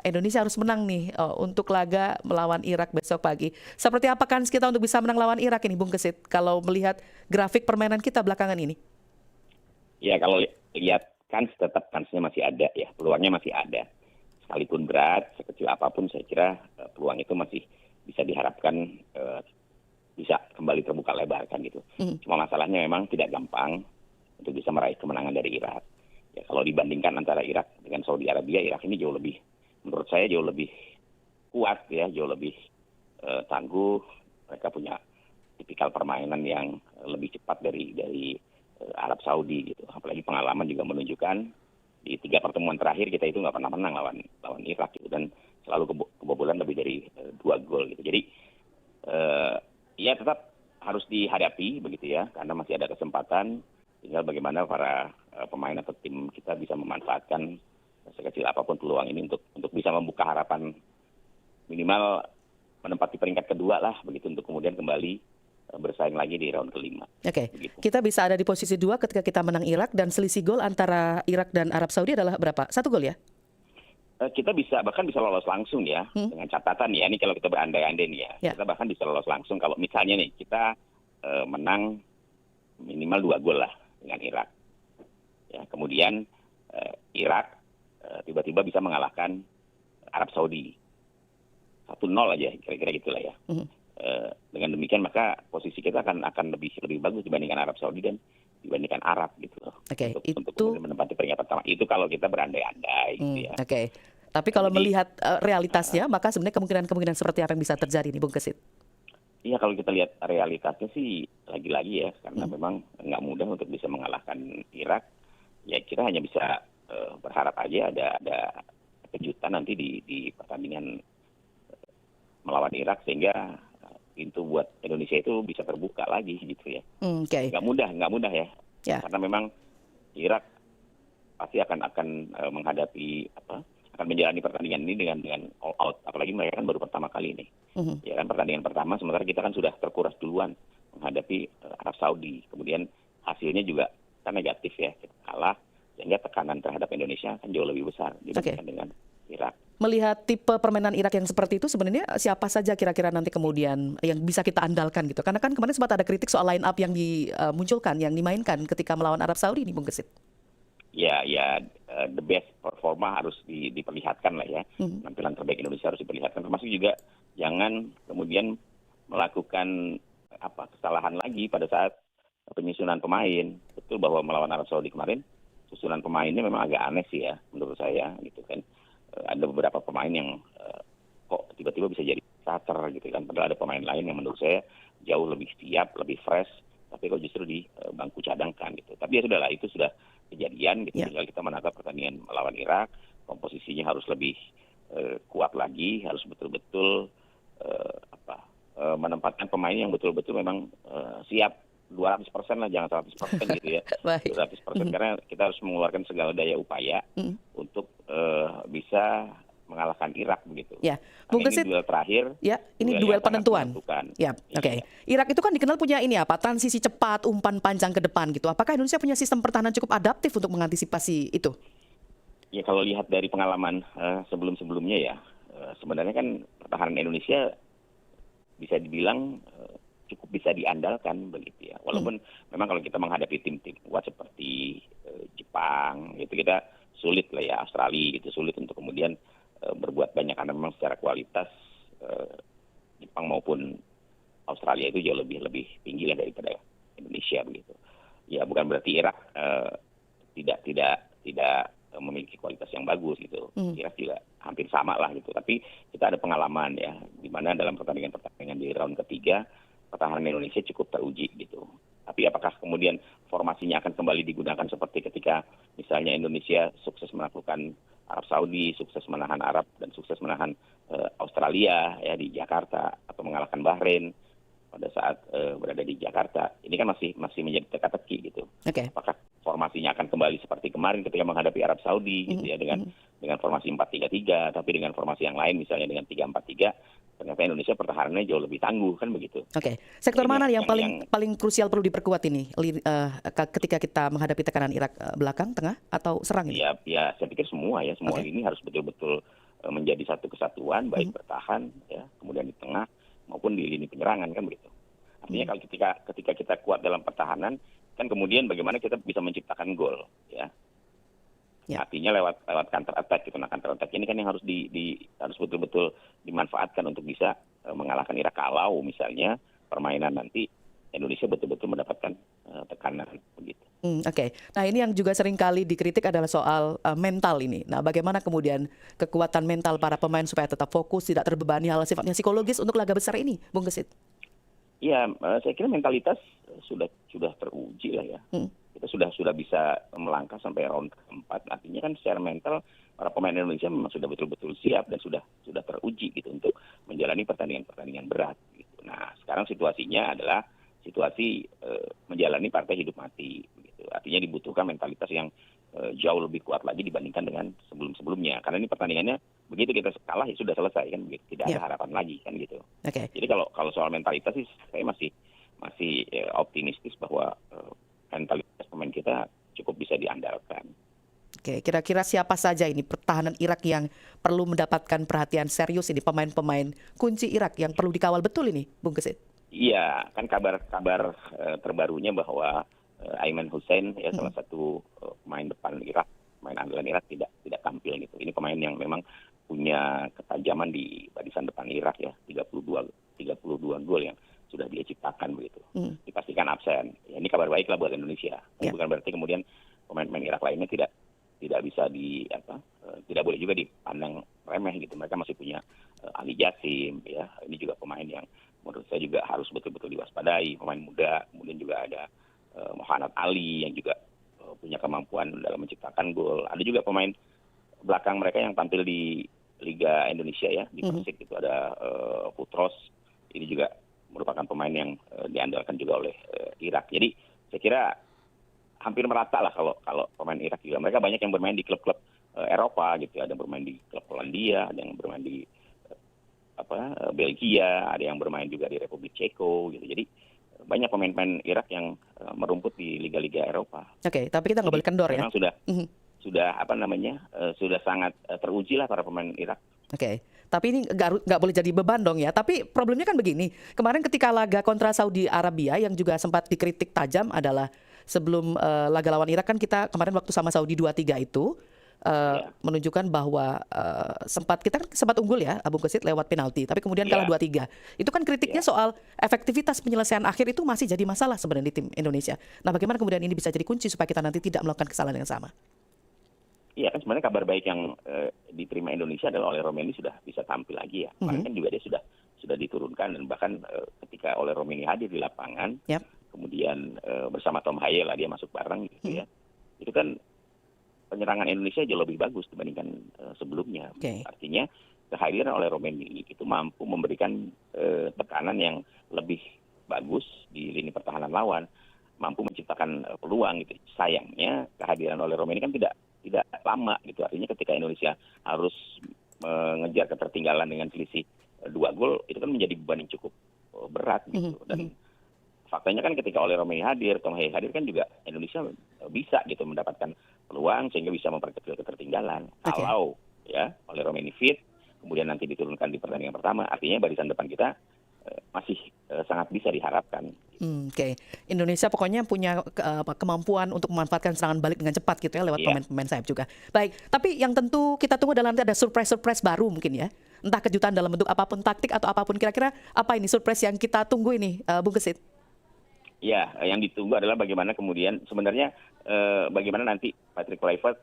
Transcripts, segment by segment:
Indonesia harus menang nih untuk laga melawan Irak besok pagi. Seperti apa kans kita untuk bisa menang lawan Irak ini, Bung Kesit? Kalau melihat grafik permainan kita belakangan ini. Ya kalau lihat kans tetap kansnya masih ada ya, peluangnya masih ada. Sekalipun berat, sekecil apapun saya kira peluang itu masih bisa diharapkan bisa kembali terbuka lebar kan gitu. Cuma masalahnya memang tidak gampang untuk bisa meraih kemenangan dari Irak. Ya kalau dibandingkan antara Irak dengan Saudi Arabia, Irak ini jauh lebih, menurut saya jauh lebih kuat ya, jauh lebih tangguh. Mereka punya tipikal permainan yang lebih cepat dari Arab Saudi gitu. Apalagi pengalaman juga menunjukkan di 3 pertemuan terakhir kita itu nggak pernah menang lawan Irak gitu, dan selalu kebobolan lebih dari 2 gol gitu. Jadi ya tetap harus dihadapi begitu ya, karena masih ada kesempatan. Tinggal bagaimana para pemain atau tim kita bisa memanfaatkan sekecil apapun peluang ini untuk bisa membuka harapan minimal menempati peringkat kedua lah begitu, untuk kemudian kembali bersaing lagi di round kelima. Oke, begitu. Kita bisa ada di posisi 2 ketika kita menang Irak, dan selisih gol antara Irak dan Arab Saudi adalah berapa? 1 gol ya? Kita bahkan bisa lolos langsung ya, dengan catatan ya, ini kalau kita berandai-andai nih ya. Kita bahkan bisa lolos langsung kalau misalnya nih kita menang minimal 2 gol lah dengan Irak. Ya, kemudian Irak tiba-tiba bisa mengalahkan Arab Saudi 1-0 aja, kira-kira gitulah ya. Dengan demikian maka posisi kita akan lebih bagus dibandingkan Arab Saudi dan dibandingkan Arab gitu loh. Untuk menempati peringkat pertama. Itu kalau kita berandai-andai gitu ya. Tapi kalau melihat realitasnya, maka sebenarnya kemungkinan seperti apa yang bisa terjadi nih, Bung Kesit? Iya, kalau kita lihat realitasnya sih lagi-lagi ya, karena memang nggak mudah untuk bisa mengalahkan Irak. Ya kita hanya bisa berharap aja ada kejutan nanti di pertandingan melawan Irak, sehingga pintu buat Indonesia itu bisa terbuka lagi gitu ya. Nggak mudah ya. Karena memang Irak pasti akan menghadapi akan menjalani pertandingan ini dengan all out, apalagi mereka kan baru pertama kali ini. Ya kan, pertandingan pertama, sementara kita kan sudah terkuras duluan menghadapi Arab Saudi. Kemudian hasilnya juga kan negatif ya, kita kalah, sehingga tekanan terhadap Indonesia kan jauh lebih besar dibandingkan dengan Irak. Melihat tipe permainan Irak yang seperti itu, sebenarnya siapa saja kira-kira nanti kemudian yang bisa kita andalkan gitu? Karena kan kemarin sempat ada kritik soal line up yang dimunculkan, yang dimainkan ketika melawan Arab Saudi nih, Bung Kesit. Ya, the best performa harus diperlihatkan lah ya. Penampilan terbaik Indonesia harus diperlihatkan. Termasuk juga jangan kemudian melakukan kesalahan lagi pada saat penyusunan pemain. Betul bahwa melawan Arab Saudi kemarin susunan pemainnya memang agak aneh sih ya menurut saya gitu kan. Ada beberapa pemain yang kok tiba-tiba bisa jadi starter gitu kan. Padahal ada pemain lain yang menurut saya jauh lebih siap, lebih fresh, tapi kok justru di bangku cadangkan gitu. Tapi ya sudahlah, itu sudah kejadian gitu. Tinggal kita menatap pertandingan melawan Irak, komposisinya harus lebih kuat lagi, harus betul-betul menempatkan pemain yang betul-betul memang siap 200% lah, jangan 100% gitu ya. 200% karena kita harus mengeluarkan segala daya upaya untuk bisa mengalahkan Irak begitu. Ya, Bung Kesit, ini duel terakhir. Ya, ini duel penentuan. Ya, Irak itu kan dikenal punya transisi cepat, umpan panjang ke depan gitu. Apakah Indonesia punya sistem pertahanan cukup adaptif untuk mengantisipasi itu? Ya, kalau lihat dari pengalaman sebelum-sebelumnya ya, sebenarnya kan pertahanan Indonesia bisa dibilang cukup bisa diandalkan begitu ya. Walaupun memang kalau kita menghadapi tim-tim kuat seperti Jepang gitu, kita sulit lah ya, Australia gitu, sulit untuk kemudian berbuat banyak, karena memang secara kualitas Jepang maupun Australia itu jauh lebih tinggi lah daripada Indonesia begitu. Ya bukan berarti Irak tidak memiliki kualitas yang bagus gitu. Irak juga hampir sama lah gitu. Tapi kita ada pengalaman ya, di mana dalam pertandingan di round ketiga pertahanan Indonesia cukup teruji gitu. Tapi apakah kemudian formasinya akan kembali digunakan seperti ketika misalnya Indonesia sukses menaklukkan Arab Saudi, sukses menahan Arab dan sukses menahan Australia ya di Jakarta, atau mengalahkan Bahrain pada saat berada di Jakarta. Ini kan masih menjadi teka-teki gitu. Apakah formasinya akan kembali seperti kemarin ketika menghadapi Arab Saudi gitu ya, dengan formasi 4-3-3, tapi dengan formasi yang lain misalnya dengan 3-4-3, ternyata Indonesia pertahanannya jauh lebih tangguh kan begitu. Sektor mana yang paling krusial perlu diperkuat ini ketika kita menghadapi tekanan Irak, belakang, tengah, atau serang ini? Ya saya pikir semua ini harus betul-betul menjadi satu kesatuan, baik bertahan, ya, kemudian di tengah maupun di lini penyerangan, kan begitu. Artinya kalau ketika kita kuat dalam pertahanan, kan kemudian bagaimana kita bisa menciptakan gol, ya. Ya. Artinya lewat counter attack gitu. Nah, counter attack ini kan yang harus harus betul-betul dimanfaatkan untuk bisa mengalahkan Irak, kalau misalnya permainan nanti Indonesia betul-betul mendapatkan tekanan begitu. Oke. Nah, ini yang juga sering kali dikritik adalah soal mental ini. Nah, bagaimana kemudian kekuatan mental para pemain supaya tetap fokus, tidak terbebani hal sifatnya psikologis untuk laga besar ini, Bung Gesit? Iya, saya kira mentalitas sudah teruji lah ya. Kita sudah bisa melangkah sampai round keempat. Artinya kan secara mental para pemain Indonesia memang sudah betul-betul siap dan sudah teruji gitu untuk menjalani pertandingan berat. Gitu. Nah, sekarang situasinya adalah situasi menjalani partai hidup mati. Gitu. Artinya dibutuhkan mentalitas yang jauh lebih kuat lagi dibandingkan dengan sebelum-sebelumnya. Karena ini pertandingannya begitu kita kalah ya sudah selesai kan, begitu. Tidak ada harapan lagi kan gitu. Okay. Jadi kalau soal mentalitas sih saya masih optimistis bahwa mentalitas pemain kita cukup bisa diandalkan. Oke, kira-kira siapa saja ini pertahanan Irak yang perlu mendapatkan perhatian serius ini, pemain-pemain kunci Irak yang perlu dikawal betul ini, Bung Gesit? Iya, kan kabar terbarunya bahwa Aiman Hussein ya salah satu pemain depan Irak, pemain andalan Irak tidak tampil gitu. Ini pemain yang memang punya ketajaman di barisan depan Irak ya, 32 gol yang sudah dia ciptakan begitu. Dipastikan absen. Ya, ini kabar baik lah buat Indonesia. Bukan berarti kemudian pemain-pemain Irak lainnya tidak bisa tidak boleh juga dipandang remeh gitu. Mereka masih punya Ali Jasim ya. Ini juga pemain yang menurut saya juga harus betul-betul diwaspadai, pemain muda. Kemudian juga ada Muhammad Ali yang juga punya kemampuan dalam menciptakan gol. Ada juga pemain belakang mereka yang tampil di Liga Indonesia ya, di Persik itu ada Putros. Ini juga merupakan pemain yang diandalkan juga oleh Irak. Jadi saya kira hampir merata lah kalau pemain Irak juga. Mereka banyak yang bermain di klub-klub Eropa gitu. Ada yang bermain di klub Polandia, ada yang bermain di Belgia, ada yang bermain juga di Republik Ceko gitu. Jadi banyak pemain-pemain Irak yang merumput di liga-liga Eropa. Oke, tapi kita nggak boleh kendor ya. Memang sudah sangat teruji lah para pemain Irak. Oke, tapi ini nggak boleh jadi beban dong ya. Tapi problemnya kan begini, kemarin ketika laga kontra Saudi Arabia yang juga sempat dikritik tajam adalah sebelum laga lawan Irak kan kita kemarin waktu sama Saudi 2-3 itu menunjukkan bahwa kita sempat unggul ya, Bung Gesit lewat penalti, tapi kemudian kalah 2-3. Itu kan kritiknya soal efektivitas penyelesaian akhir itu masih jadi masalah sebenarnya di tim Indonesia. Nah, bagaimana kemudian ini bisa jadi kunci supaya kita nanti tidak melakukan kesalahan yang sama? Iya kan sebenarnya kabar baik yang diterima Indonesia adalah oleh Romeni sudah bisa tampil lagi ya. Kemarin kan juga dia sudah diturunkan dan bahkan ketika oleh Romeni hadir di lapangan, kemudian bersama Tom Haye lah dia masuk bareng gitu ya. Itu kan penyerangan Indonesia jauh lebih bagus dibandingkan sebelumnya. Artinya kehadiran oleh Romeni itu mampu memberikan tekanan yang lebih bagus di lini pertahanan lawan, mampu menciptakan peluang gitu. Sayangnya kehadiran oleh Romeni kan tidak lama gitu. Artinya ketika Indonesia harus mengejar ketertinggalan dengan selisih 2 gol, itu kan menjadi beban yang cukup berat gitu. Dan faktanya kan ketika oleh Romeni hadir, Tom Haye hadir kan juga Indonesia bisa gitu mendapatkan peluang sehingga bisa memperkecil ketertinggalan. Kalau ya oleh Romeni fit, kemudian nanti diturunkan di pertandingan pertama, artinya barisan depan kita masih sangat bisa diharapkan. Oke. Indonesia pokoknya punya kemampuan untuk memanfaatkan serangan balik dengan cepat gitu ya lewat pemain-pemain sayap juga. Baik, tapi yang tentu kita tunggu adalah nanti ada surprise baru mungkin ya. Entah kejutan dalam bentuk apapun, taktik atau apapun, kira-kira apa ini surprise yang kita tunggu ini, Bung Gesit? Ya, yang ditunggu adalah bagaimana kemudian sebenarnya bagaimana nanti Patrick Kluivert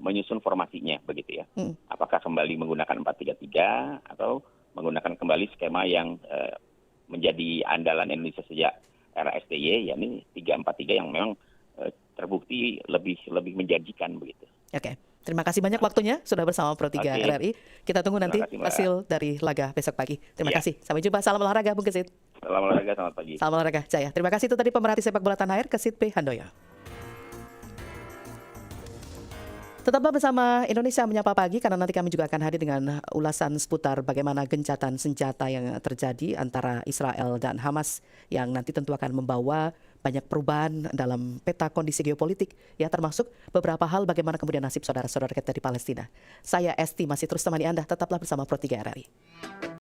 menyusun formasinya begitu ya. Apakah kembali menggunakan 4-3-3 atau menggunakan kembali skema yang menjadi andalan Indonesia sejak era STY, yakni 3-4-3 yang memang terbukti lebih menjanjikan begitu. Oke. Terima kasih banyak waktunya sudah bersama Pro 3 RRI. Kita tunggu nanti hasil dari laga besok pagi. Terima kasih. Sampai jumpa. Salam olahraga, Bung Gesit. Salam olahraga, selamat pagi. Salam olahraga, Jaya. Terima kasih, itu tadi pemerhati sepak bola tanah air, Gesit P. Handoyo. Tetaplah bersama Indonesia Menyapa Pagi, karena nanti kami juga akan hadir dengan ulasan seputar bagaimana gencatan senjata yang terjadi antara Israel dan Hamas yang nanti tentu akan membawa banyak perubahan dalam peta kondisi geopolitik, ya termasuk beberapa hal bagaimana kemudian nasib saudara-saudara kita di Palestina. Saya Esti masih terus temani Anda, tetaplah bersama Pro 3 RRI.